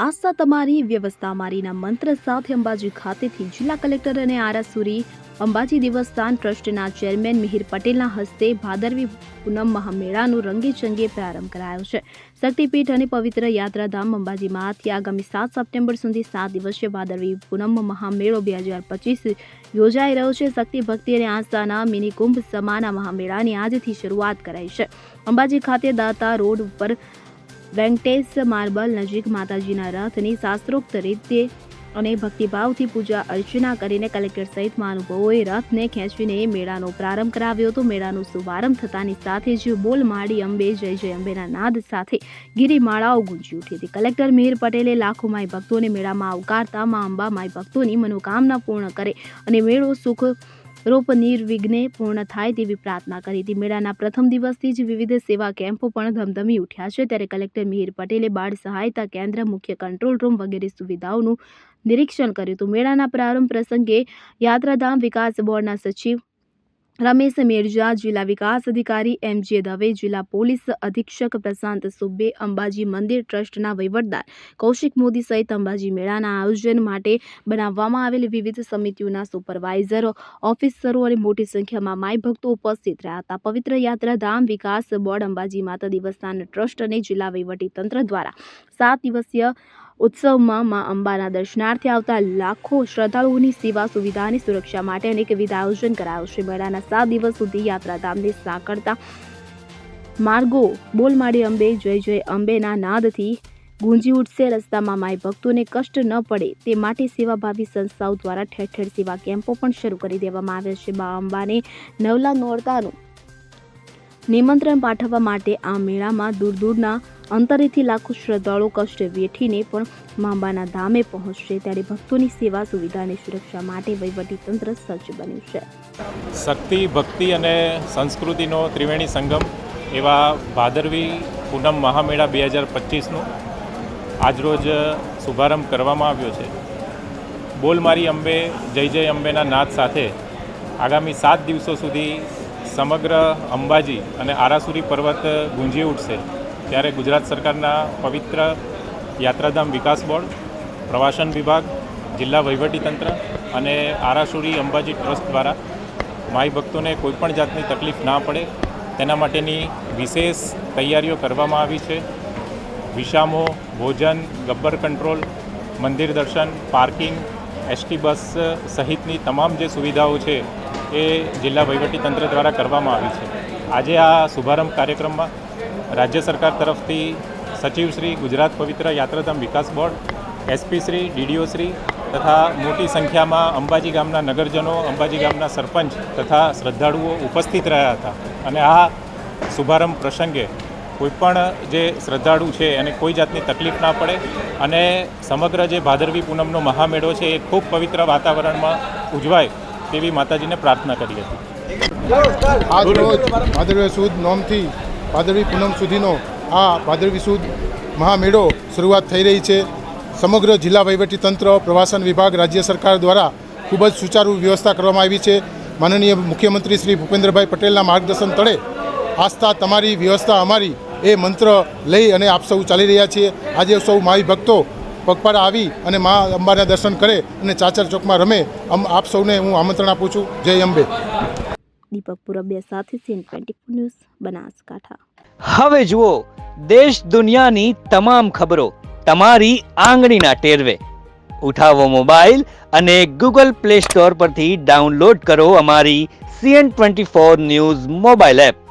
આસ્થા તમારી વ્યવસ્થા અમારીના મંત્ર સાથે અંબાજી ખાતેથી જિલ્લા કલેક્ટર અને આરાસુરી અંબાજી દેવસ્થાન ટ્રસ્ટના ચેરમેન મિહિર પટેલના હસ્તે ભાદરવી પૂનમ મહામેળાનો રંગેચંગે પ્રારંભ કરાયો છે। શક્તિપીઠ અને પવિત્ર યાત્રાધામ અંબાજીમાંથી આગામી 7 સપ્ટેમ્બર સુધી 7 દિવસીય ભાદરવી પૂનમ મહામેળો 2025 યોજાઈ રહ્યો છે। શક્તિ ભક્તિ અને આસ્થાના મિની કુંભ સમાન આ મહામેળાની આજથી શરૂઆત કરાઈ છે। અંબાજી ખાતે દાતા રોડ ઉપર વેંકટેશ માર્બલ નજીક માતાજીના રથની શાસ્ત્રોક્ત રીતે અને ભક્તિભાવથી પૂજા અર્ચના કરીને કલેક્ટર સહિત મહાનુભાવોએ રથને ખેંચીને મેળાનો પ્રારંભ કરાવ્યો હતો। મેળાનો શુભારંભ થતાની સાથે જ બોલ માડી અંબે જય જય અંબેના નાદ સાથે ગિરિમાળાઓ ગુંજી ઉઠી હતી। કલેક્ટર મિહિર પટેલે લાખો માઈ ભક્તોને મેળામાં આવકારતા મા અંબા માઈ ભક્તોની મનોકામના પૂર્ણ કરે અને મેળો સુખ રૂપ નિર્વિઘ્ને પૂર્ણ થાય તેવી પ્રાર્થના કરી હતી। મેળાના પ્રથમ દિવસથી જ વિવિધ સેવા કેમ્પો પણ ધમધમી ઉઠ્યા છે। ત્યારે કલેક્ટર મિહિર પટેલે બાળ સહાયતા કેન્દ્ર, મુખ્ય કંટ્રોલ રૂમ વગેરે સુવિધાઓનું નિરીક્ષણ કર્યું હતું। મેળાના પ્રારંભ પ્રસંગે યાત્રાધામ વિકાસ બોર્ડના સચિવ રમેશ મેરજા, જિલ્લા વિકાસ અધિકારી MJ દવે, જિલ્લા પોલીસ અધિક્ષક પ્રશાંત સુબ્બે, અંબાજી મંદિર ટ્રસ્ટના વહીવટદાર કૌશિક મોદી સહિત અંબાજી મેળાના આયોજન માટે બનાવવામાં આવેલી વિવિધ સમિતિઓના સુપરવાઇઝરો, ઓફિસરો અને મોટી સંખ્યામાં માઈ ભક્તો ઉપસ્થિત રહ્યા હતા। પવિત્ર યાત્રાધામ વિકાસ બોર્ડ, અંબાજી માતા દેવસ્થાન ટ્રસ્ટ અને જિલ્લા વહીવટી તંત્ર દ્વારા 7 દિવસીય ઉત્સવમાં મા અંબાના દર્શનાર્થે આવતા લાખો શ્રદ્ધાળુઓની સેવા સુવિધાની સુરક્ષા માટે અનેકવિધ આયોજન કરાયું છે। મેળાના 7 દિવસ સુધી યાત્રાધામને સાંકળતા માર્ગો બોલમાડી અંબે જય જય અંબેના નાદથી ગુંજી ઉઠશે। રસ્તામાં માઈ ભક્તોને કષ્ટ ન પડે તે માટે સેવાભાવી સંસ્થાઓ દ્વારા ઠેર ઠેર સેવા કેમ્પો પણ શરૂ કરી દેવામાં આવ્યા છે। મા અંબાને નવલા નોરતાનું નિમંત્રણ પાઠવવા માટે આ મેળામાં દૂર દૂરના અંતરેથી લાખો શ્રદ્ધાળુઓ કષ્ટ વેઠીને પણ મા અંબાના ધામે પહોંચશે। ત્યારે ભક્તોની સેવા સુવિધા અને સુરક્ષા માટે વહીવટી તંત્ર સજ્જ બન્યું છે। શક્તિ, ભક્તિ અને સંસ્કૃતિનો ત્રિવેણી સંગમ એવા ભાદરવી પૂનમ મહામેળા 2025નો આજરોજ શુભારંભ કરવામાં આવ્યો છે। બોલ મારી અંબે જય જય અંબેના નાદ સાથે આગામી 7 દિવસો સુધી સમગ્ર અંબાજી અને આરાસુરી પર્વત ગુંજી ઉઠશે। ત્યારે ગુજરાત સરકારના પવિત્ર યાત્રાધામ વિકાસ બોર્ડ, પ્રવાસન વિભાગ, જિલ્લા વહીવટીતંત્ર અને આરાસુરી અંબાજી ટ્રસ્ટ દ્વારા માઈ ભક્તોને કોઈપણ જાતની તકલીફ ના પડે તેના માટેની વિશેષ તૈયારીઓ કરવામાં આવી છે। વિસામો, ભોજન, ગબ્બર કંટ્રોલ, મંદિર દર્શન, પાર્કિંગ, ST બસ સહિતની તમામ જે સુવિધાઓ છે એ જિલ્લા વહીવટીતંત્ર દ્વારા કરવામાં આવી છે। આજે આ શુભારંભ કાર્યક્રમમાં રાજ્ય સરકાર તરફથી સચિવશ્રી, ગુજરાત પવિત્ર યાત્રાધામ વિકાસ board, SP Shri, DDO Shri તથા મોટી સંખ્યામાં અંબાજી ગામના નગરજનો, અંબાજી ગામના સરપંચ તથા શ્રદ્ધાળુઓ ઉપસ્થિત રહ્યા હતા અને આ શુભારંભ પ્રસંગે કોઈપણ જે શ્રદ્ધાળુ છે એને કોઈ જાતની તકલીફ ના પડે અને સમગ્ર જે ભાદરવી પૂનમનો મહામેળો છે એ ખૂબ પવિત્ર વાતાવરણમાં ઉજવાય તેવી માતાજીને પ્રાર્થના કરી હતી। આજ રોજ ભાદરવી સુદ નોમથી ભાદરવી પૂનમ સુધીનો આ ભાદરવી સુદ મહામેળો શરૂઆત થઈ રહી છે। સમગ્ર જિલ્લા વહીવટીતંત્ર, પ્રવાસન વિભાગ, રાજ્ય સરકાર દ્વારા ખૂબ જ સુચારુ વ્યવસ્થા કરવામાં આવી છે। માનનીય મુખ્યમંત્રી શ્રી ભૂપેન્દ્રભાઈ પટેલના માર્ગદર્શન તળે આસ્થા તમારી વ્યવસ્થા અમારી એ મંત્ર લઈ અને આપ સૌ ચાલી રહ્યા છીએ। આજે સૌ માઈ ભક્તો પગપાળા આવી અને મા અંબાના દર્શન કરે અને ચાચર ચોકમાં રમે આપ સૌને હું આમંત્રણ આપું છું। જય અંબે। દીપક પુરબિયા સાથે CN24 ન્યૂઝ, બનાસકાંઠા। હવે જુઓ દેશ દુનિયાની તમામ ખબરો તમારી આંગળીના ટેરવે। ઉઠાવો મોબાઈલ અને Google Play Store પરથી ડાઉનલોડ કરો અમારી CN24 ન્યૂઝ મોબાઈલ એપ।